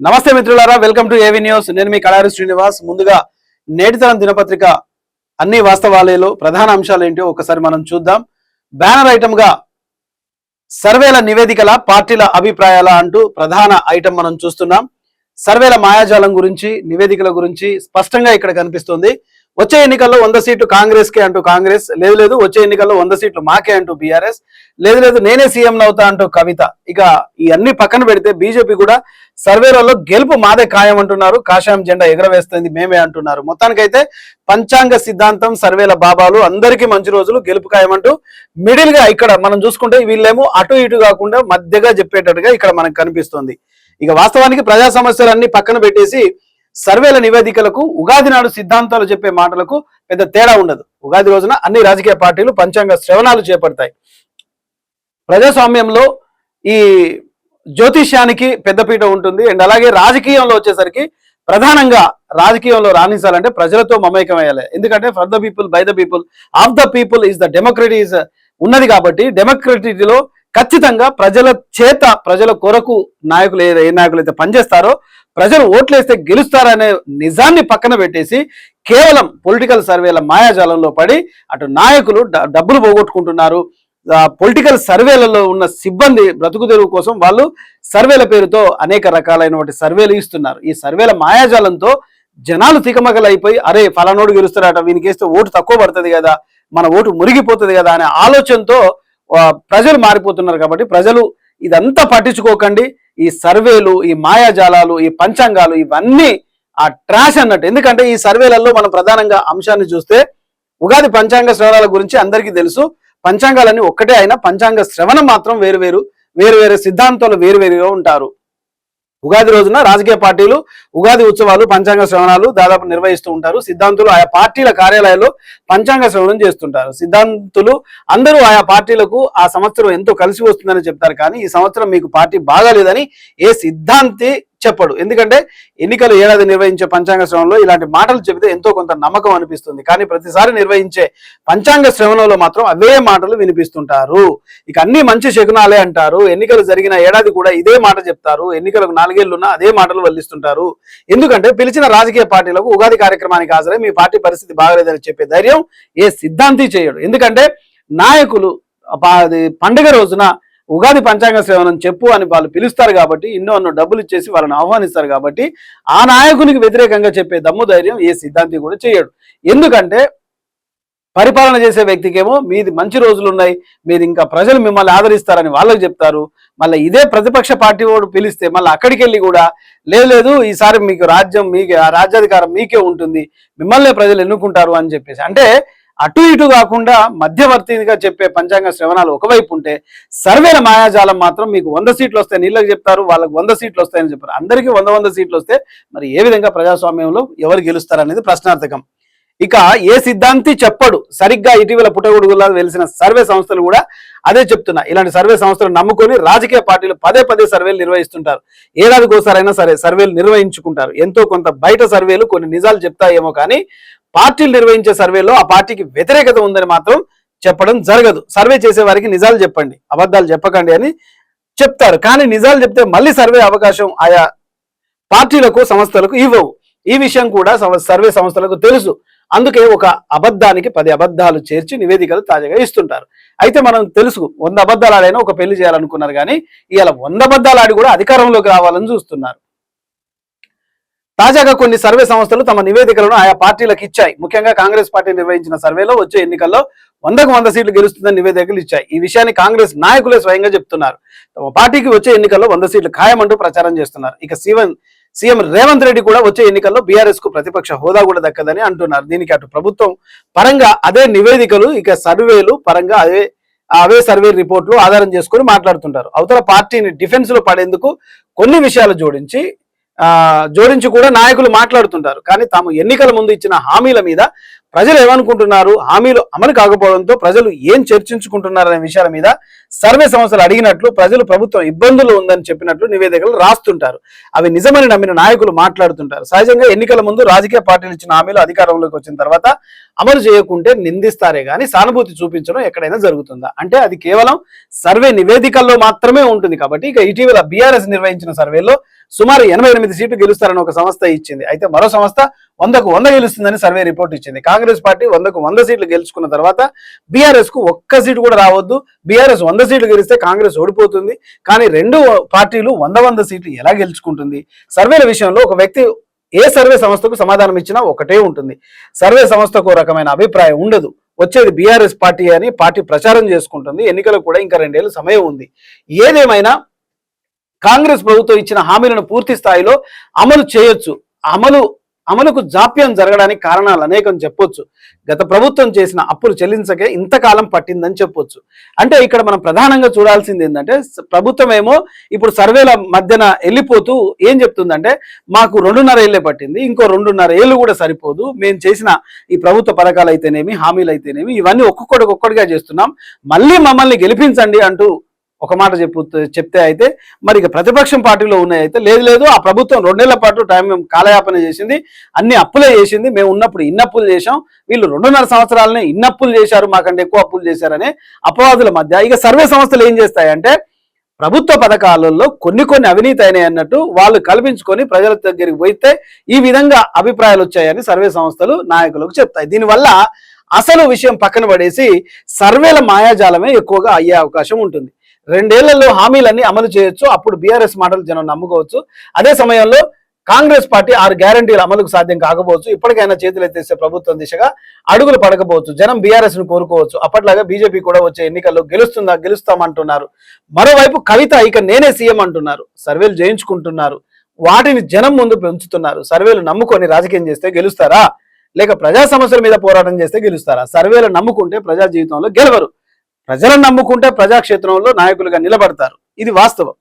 నమస్తే మిత్రులారా, welcome to ఏవి న్యూస్. నేను మీ కళారి శ్రీనివాస్. ముందుగా నేటితరం దినపత్రిక అన్ని వాస్తవాలలో ప్రధాన అంశాలు ఏంటో ఒకసారి మనం చూద్దాం. బ్యానర్ ఐటమ్ గా సర్వేల నివేదికల పార్టీల అభిప్రాయాల అంటూ ప్రధాన ఐటమ్ మనం చూస్తున్నాం. సర్వేల మాయాజాలం గురించి, నివేదికల గురించి స్పష్టంగా ఇక్కడ కనిపిస్తుంది. వచ్చే ఎన్నికల్లో 100 సీట్లు కాంగ్రెస్ కే అంటూ కాంగ్రెస్, లేదు వచ్చే ఎన్నికల్లో 100 సీట్లు మాకే అంటూ బీఆర్ఎస్, లేదు నేనే సీఎం అవుతా అంటూ కవిత. ఇక ఈ అన్ని పక్కన పెడితే బీజేపీ కూడా సర్వేలలో గెలుపు మాదే ఖాయం అంటున్నారు. కాషాయం జెండా ఎగరవేస్తుంది మేమే అంటున్నారు. మొత్తానికైతే పంచాంగ సిద్ధాంతం, సర్వేల బాబాలు అందరికీ మంచి రోజులు, గెలుపు ఖాయం అంటూ మిడిల్ గా ఇక్కడ మనం చూసుకుంటే వీళ్ళేమో అటు ఇటు కాకుండా మధ్యగా చెప్పేటట్టుగా ఇక్కడ మనకు కనిపిస్తుంది. ఇక వాస్తవానికి ప్రజా సమస్యలన్నీ పక్కన పెట్టేసి సర్వేల నివేదికలకు, ఉగాది నాడు సిద్ధాంతాలు చెప్పే మాటలకు పెద్ద తేడా ఉండదు. ఉగాది రోజున అన్ని రాజకీయ పార్టీలు పంచాంగ శ్రవణాలు చేపడతాయి. ప్రజాస్వామ్యంలో ఈ జ్యోతిష్యానికి పెద్దపీట ఉంటుంది. అండ్ అలాగే రాజకీయంలో వచ్చేసరికి ప్రధానంగా రాజకీయంలో రాణించాలంటే ప్రజలతో మమేకం అయ్యాలి. ఎందుకంటే for the people, by the people, of the people is the democracy ఉన్నది. కాబట్టి డెమోక్రసీలో ఖచ్చితంగా ప్రజల చేత, ప్రజల కొరకు నాయకులు ఏ నాయకులు అయితే పనిచేస్తారో, ప్రజలు ఓట్లేస్తే గెలుస్తారనే నిజాన్ని పక్కన పెట్టేసి కేవలం పొలిటికల్ సర్వేల మాయాజాలంలో పడి అటు నాయకులు డబ్బులు పోగొట్టుకుంటున్నారు. పొలిటికల్ సర్వేలలో ఉన్న సిబ్బంది బ్రతుకు తెరువు కోసం వాళ్ళు సర్వేల పేరుతో అనేక రకాలైన సర్వేలు ఇస్తున్నారు. ఈ సర్వేల మాయాజాలంతో జనాలు తికమకలైపోయి, అరే ఫలానోడు గెలుస్తారట, వీనికేస్తే ఓటు తక్కువ పడుతుంది కదా, మన ఓటు మురిగిపోతుంది కదా అనే ఆలోచనతో ప్రజలు మారిపోతున్నారు. కాబట్టి ప్రజలు ఇదంతా పట్టించుకోకండి. ఈ సర్వేలు, ఈ మాయాజాలాలు, ఈ పంచాంగాలు ఇవన్నీ ఆ ట్రాష్ అన్నట్టు. ఎందుకంటే ఈ సర్వేలలో మనం ప్రధానంగా అంశాన్ని చూస్తే ఉగాది పంచాంగ శ్రవణాల గురించి అందరికీ తెలుసు. పంచాంగాలన్నీ ఒక్కటే అయినా పంచాంగ శ్రవణం మాత్రం వేరు సిద్ధాంతాలు వేరువేరుగా ఉంటారు. ఉగాది రోజున రాజకీయ పార్టీలు ఉగాది ఉత్సవాలు, పంచాంగ శ్రవణాలు దాదాపు నిర్వహిస్తూ ఉంటారు. సిద్ధాంతులు ఆయా పార్టీల కార్యాలయాల్లో పంచాంగ శ్రవణం చేస్తుంటారు. సిద్ధాంతులు అందరూ ఆయా పార్టీలకు ఆ సంవత్సరం ఎంతో కలిసి వస్తుందని చెప్తారు. కానీ ఈ సంవత్సరం మీకు పార్టీ బాగాలేదని ఏ సిద్ధాంతి చెప్పడు. ఎందుకంటే ఎన్నికలు ఏడాది నిర్వహించే పంచాంగ శ్రవణంలో ఇలాంటి మాటలు చెబితే ఎంతో కొంత నమ్మకం అనిపిస్తుంది. కానీ ప్రతిసారి నిర్వహించే పంచాంగ శ్రవణంలో మాత్రం అవే మాటలు వినిపిస్తుంటారు. ఇక అన్ని మంచి శకునాలే అంటారు. ఎన్నికలు జరిగిన ఏడాది కూడా ఇదే మాట చెప్తారు. ఎన్నికలకు 4 ఏళ్లున్నా అదే మాటలు వల్లిస్తుంటారు. ఎందుకంటే పిలిచిన రాజకీయ పార్టీలకు ఉగాది కార్యక్రమానికి హాజరై మీ పార్టీ పరిస్థితి బాగలేదని చెప్పే ధైర్యం ఏ సిద్ధాంతి చేయడు. ఎందుకంటే నాయకులు పండుగ రోజున ఉగాది పంచాంగ శ్రవణం చెప్పు అని వాళ్ళు పిలుస్తారు కాబట్టి, ఎన్నో డబ్బులు ఇచ్చేసి వాళ్ళని ఆహ్వానిస్తారు కాబట్టి ఆ నాయకునికి వ్యతిరేకంగా చెప్పే దమ్ము ధైర్యం ఏ సిద్ధాంతి కూడా చేయడు. ఎందుకంటే పరిపాలన చేసే వ్యక్తికేమో మీది మంచి రోజులు ఉన్నాయి, మీరు ఇంకా ప్రజలు మిమ్మల్ని ఆదరిస్తారని వాళ్ళకి చెప్తారు. మళ్ళీ ఇదే ప్రతిపక్ష పార్టీ వాడు పిలిస్తే మళ్ళీ అక్కడికి వెళ్ళి కూడా లేదు ఈసారి మీకు రాజ్యాధికారం మీకే ఉంటుంది, మిమ్మల్నే ప్రజలు ఎన్నుకుంటారు అని చెప్పేసి, అంటే అటు ఇటు కాకుండా మధ్యవర్తిగా చెప్పే పంచాంగ శ్రవణాలు ఒకవైపు ఉంటే, సర్వేల మాయాజాలం మాత్రం మీకు 100 సీట్లు వస్తాయి నీళ్ళకి చెప్తారు, వాళ్ళకి 100 సీట్లు వస్తాయని చెప్పారు. అందరికీ 100 సీట్లు వస్తే మరి ఏ విధంగా ప్రజాస్వామ్యంలో ఎవరు గెలుస్తారనేది ప్రశ్నార్థకం. ఇక ఏ సిద్ధాంతి చెప్పడు. సరిగ్గా ఇటీవల పుట్టగొడుగులా వెలిసిన సర్వే సంస్థలు కూడా అదే చెప్తున్నాయి. ఇలాంటి సర్వే సంస్థలు నమ్ముకొని రాజకీయ పార్టీలు పదే సర్వేలు నిర్వహిస్తుంటారు. ఏడాదికోసారైనా సరే సర్వేలు నిర్వహించుకుంటారు. ఎంతో కొంత బయట సర్వేలు కొన్ని నిజాలు చెప్తాయేమో కానీ పార్టీలు నిర్వహించే సర్వేలో ఆ పార్టీకి వ్యతిరేకత ఉందని మాత్రం చెప్పడం జరగదు. సర్వే చేసే వారికి నిజాలు చెప్పండి, అబద్ధాలు చెప్పకండి అని చెప్తారు. కానీ నిజాలు చెప్తే మళ్ళీ సర్వే అవకాశం ఆయా పార్టీలకు, సంస్థలకు ఇవ్వవు. ఈ విషయం కూడా సర్వే సంస్థలకు తెలుసు. అందుకే ఒక అబద్ధానికి 10 అబద్ధాలు చేర్చి నివేదికలు తాజాగా ఇస్తుంటారు. అయితే మనం తెలుసు 100 అబద్ధాలు ఆడైనా ఒక పెళ్లి చేయాలనుకున్నారు. కానీ ఇవాళ 100 అబద్ధాలు ఆడి కూడా అధికారంలోకి రావాలని చూస్తున్నారు. తాజాగా కొన్ని సర్వే సంస్థలు తమ నివేదికలను ఆయా పార్టీలకు ఇచ్చాయి. ముఖ్యంగా కాంగ్రెస్ పార్టీ నిర్వహించిన సర్వేలో వచ్చే ఎన్నికల్లో 100కు 100 సీట్లు గెలుస్తుందని నివేదికలు ఇచ్చాయి. ఈ విషయాన్ని కాంగ్రెస్ నాయకులే స్వయంగా చెప్తున్నారు. తమ పార్టీకి వచ్చే ఎన్నికల్లో 100 సీట్లు ఖాయమంటూ ప్రచారం చేస్తున్నారు. ఇక సీఎం రేవంత్ రెడ్డి కూడా వచ్చే ఎన్నికల్లో బీఆర్ఎస్ కు ప్రతిపక్ష హోదా కూడా దక్కదని అంటున్నారు. దీనికి అటు ప్రభుత్వం పరంగా అదే నివేదికలు, ఇక సర్వేలు పరంగా అవే సర్వే రిపోర్ట్లు ఆధారం చేసుకొని మాట్లాడుతుంటారు. అవతల పార్టీని డిఫెన్స్ లో పడేందుకు కొన్ని విషయాలు జోడించి కూడా నాయకులు మాట్లాడుతుంటారు. కానీ తాము ఎన్నికల ముందు ఇచ్చిన హామీల మీద ప్రజలు ఏమనుకుంటున్నారు, హామీలు అమలు కాకపోవడంతో ప్రజలు ఏం చర్చించుకుంటున్నారనే విషయాల మీద సర్వే సంస్థలు అడిగినట్లు, ప్రజలు ప్రభుత్వం ఇబ్బందులు ఉందని చెప్పినట్లు నివేదికలు రాస్తుంటారు. అవి నిజమని నమ్మిన నాయకులు మాట్లాడుతుంటారు. సహజంగా ఎన్నికల ముందు రాజకీయ పార్టీలు ఇచ్చిన హామీలు అధికారంలోకి వచ్చిన తర్వాత అమలు చేయకుంటే నిందిస్తారే కానీ సానుభూతి చూపించడం ఎక్కడైనా జరుగుతుందా? అంటే అది కేవలం సర్వే నివేదికల్లో మాత్రమే ఉంటుంది. కాబట్టి ఇక ఇటీవల బీఆర్ఎస్ నిర్వహించిన సర్వేలో సుమారు 88 సీట్లు గెలుస్తారని ఒక సంస్థ ఇచ్చింది. అయితే మరో సంస్థ 100కు 100 గెలుస్తుందని సర్వే రిపోర్ట్ ఇచ్చింది. కాంగ్రెస్ పార్టీ 100కు 100 సీట్లు గెలుచుకున్న తర్వాత బీఆర్ఎస్ కు ఒక్క సీటు కూడా రావద్దు, బీఆర్ఎస్ 100 సీట్లు గెలిస్తే కాంగ్రెస్ ఓడిపోతుంది. కానీ రెండు పార్టీలు 100 సీట్లు ఎలా గెలుచుకుంటుంది? సర్వేల విషయంలో ఒక వ్యక్తి ఏ సర్వే సంస్థకు సమాధానం ఇచ్చినా ఒకటే ఉంటుంది. సర్వే సంస్థకు రకమైన అభిప్రాయం ఉండదు. వచ్చేది బీఆర్ఎస్ పార్టీ అని పార్టీ ప్రచారం చేసుకుంటుంది. ఎన్నికలకు కూడా ఇంకా 2 ఏళ్ళు సమయం ఉంది. ఏదేమైనా కాంగ్రెస్ ప్రభుత్వం ఇచ్చిన హామీలను పూర్తి స్థాయిలో అమలు చేయొచ్చు. అమలుకు జాప్యం జరగడానికి కారణాలు అనేకం చెప్పొచ్చు. గత ప్రభుత్వం చేసిన అప్పులు చెల్లించకే ఇంతకాలం పట్టిందని చెప్పొచ్చు. అంటే ఇక్కడ మనం ప్రధానంగా చూడాల్సింది ఏంటంటే, ప్రభుత్వం ఏమో ఇప్పుడు సర్వేల మధ్యన వెళ్ళిపోతూ ఏం చెప్తుందంటే, మాకు 2.5 ఏళ్లే పట్టింది, ఇంకో 2.5 ఏళ్ళు కూడా సరిపోదు, మేము చేసిన ఈ ప్రభుత్వ పథకాలు అయితేనేమి, హామీలు అయితేనేమి, ఇవన్నీ ఒక్కొక్కటిగా చేస్తున్నాం, మళ్ళీ మమ్మల్ని గెలిపించండి అంటూ ఒక మాట చెప్తే అయితే, మరి ఇక ప్రతిపక్షం పార్టీలో ఉన్నాయైతే లేదు ఆ ప్రభుత్వం 2 ఏళ్ల పాటు టైం కాలయాపన చేసింది, అన్ని అప్పులే చేసింది, మేము ఉన్నప్పుడు ఇన్ని అప్పులు చేశాం, వీళ్ళు 2.5 సంవత్సరాలనే ఇన్ని అప్పులు చేశారు, మాకంటే ఎక్కువ అప్పులు చేశారనే అపవాదుల మధ్య ఇక సర్వే సంస్థలు ఏం చేస్తాయంటే, ప్రభుత్వ పథకాలలో కొన్ని అవినీతి అయినాయి అన్నట్టు వాళ్ళు కల్పించుకొని ప్రజల దగ్గరికి పోయితే ఈ విధంగా అభిప్రాయాలు వచ్చాయని సర్వే సంస్థలు నాయకులకు చెప్తాయి. దీనివల్ల అసలు విషయం పక్కన పడేసి సర్వేల మాయాజాలమే ఎక్కువగా అయ్యే అవకాశం ఉంటుంది. 2 ఏళ్లలో హామీలన్నీ అమలు చేయొచ్చు, అప్పుడు బీఆర్ఎస్ మాటలు జనం నమ్ముకోవచ్చు. అదే సమయంలో కాంగ్రెస్ పార్టీ 6 గ్యారంటీల అమలుకు సాధ్యం కాకపోవచ్చు, ఇప్పటికైనా చేతులు ఎత్తేసే ప్రభుత్వం దిశగా అడుగులు పడకపోవచ్చు, జనం బీఆర్ఎస్ ను కోరుకోవచ్చు. అప్పట్లాగా బీజేపీ కూడా వచ్చే ఎన్నికల్లో గెలుస్తామంటున్నారు. మరోవైపు కవిత ఇక నేనే సీఎం అంటున్నారు. సర్వేలు చేయించుకుంటున్నారు, వాటిని జనం ముందు పెంచుతున్నారు. సర్వేలు నమ్ముకొని రాజకీయం చేస్తే గెలుస్తారా, లేక ప్రజా సమస్యల మీద పోరాటం చేస్తే గెలుస్తారా? సర్వేలు నమ్ముకుంటే ప్రజా జీవితంలో గెలవరు, ప్రజలను నమ్ముకుంటే ప్రజాక్షేత్రంలో నాయకులుగా నిలబడతారు. ఇది వాస్తవం.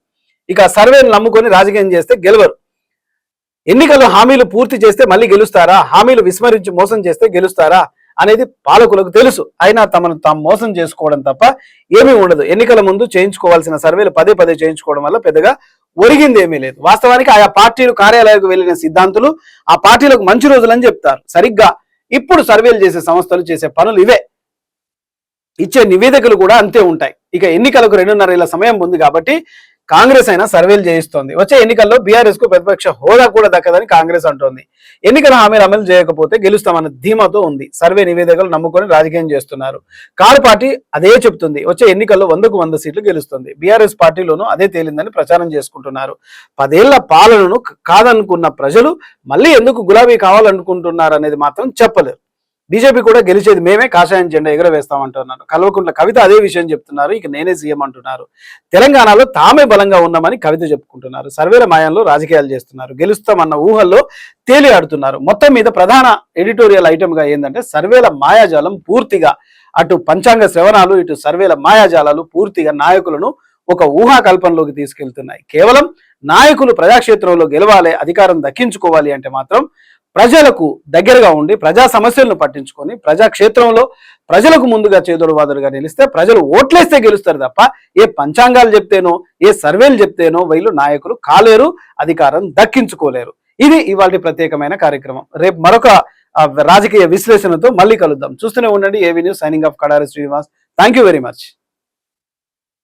ఇక సర్వేలు నమ్ముకొని రాజకీయం చేస్తే గెలవరు. ఎన్నికల్లో హామీలు పూర్తి చేస్తే మళ్ళీ గెలుస్తారా, హామీలు విస్మరించి మోసం చేస్తే గెలుస్తారా అనేది పాలకులకు తెలుసు. అయినా తమను తాము మోసం చేసుకోవడం తప్ప ఏమీ ఉండదు. ఎన్నికల ముందు చేయించుకోవాల్సిన సర్వేలు పదే చేయించుకోవడం వల్ల పెద్దగా ఒరిగింది ఏమీ లేదు. వాస్తవానికి ఆయా పార్టీలు కార్యాలయాలకు వెళ్లిన సిద్ధాంతులు ఆ పార్టీలకు మంచి రోజులని చెప్తారు. సరిగ్గా ఇప్పుడు సర్వేలు చేసే సంస్థలు చేసే పనులు ఇవే, ఇచ్చే నివేదికలు కూడా అంతే ఉంటాయి. ఇక ఎన్నికలకు 2.5 ఏళ్ల సమయం ఉంది కాబట్టి కాంగ్రెస్ అయినా సర్వేలు చేయిస్తోంది. వచ్చే ఎన్నికల్లో బీఆర్ఎస్ కు ప్రతిపక్ష హోదా కూడా దక్కదని కాంగ్రెస్ అంటోంది. ఎన్నికల హామీలు అమలు చేయకపోతే గెలుస్తామన్న ధీమాతో ఉంది. సర్వే నివేదికలు నమ్ముకొని రాజకీయం చేస్తున్నారు. కారు పార్టీ అదే చెప్తుంది, వచ్చే ఎన్నికల్లో 100కు 100 సీట్లు గెలుస్తుంది. బీఆర్ఎస్ పార్టీలోనూ అదే తేలిందని ప్రచారం చేసుకుంటున్నారు. 10 ఏళ్ల పాలనను కాదనుకున్న ప్రజలు మళ్ళీ ఎందుకు గులాబీ కావాలనుకుంటున్నారు అనేది మాత్రం చెప్పలేరు. బీజేపీ కూడా గెలిచేది మేమే, కాషాయం జెండా ఎగురవేస్తామంటున్నారు. కల్వకుంట్ల కవిత అదే విషయం చెప్తున్నారు. ఇక నేనే సీఎం అంటున్నారు. తెలంగాణలో తామే బలంగా ఉన్నామని కవిత చెప్పుకుంటున్నారు. సర్వేల మాయంలో రాజకీయాలు చేస్తున్నారు. గెలుస్తామన్న ఊహల్లో తేలి ఆడుతున్నారు. మొత్తం మీద ప్రధాన ఎడిటోరియల్ ఐటమ్ గా ఏంటంటే, సర్వేల మాయాజాలం పూర్తిగా, అటు పంచాంగ శ్రవణాలు ఇటు సర్వేల మాయాజాలాలు పూర్తిగా నాయకులను ఒక ఊహా కల్పనలోకి తీసుకెళ్తున్నాయి. కేవలం నాయకులు ప్రజాక్షేత్రంలో గెలవాలి, అధికారం దక్కించుకోవాలి అంటే మాత్రం ప్రజలకు దగ్గరగా ఉండి ప్రజా సమస్యలను పట్టించుకొని ప్రజాక్షేత్రంలో ప్రజలకు ముందుగా చేదోడువాదులుగా నిలిస్తే ప్రజలు ఓట్లేస్తే గెలుస్తారు తప్ప ఏ పంచాంగాలు చెప్తేనో ఏ సర్వేలు చెప్తేనో వీళ్ళు నాయకులు కాలేరు, అధికారం దక్కించుకోలేరు. ఇది ఇవాళ ప్రత్యేకమైన కార్యక్రమం. రేపు మరొక రాజకీయ విశ్లేషణతో మళ్ళీ కలుద్దాం. చూస్తూనే ఉండండి AV news. Signing off Kadari Srinivas. Thank you very much.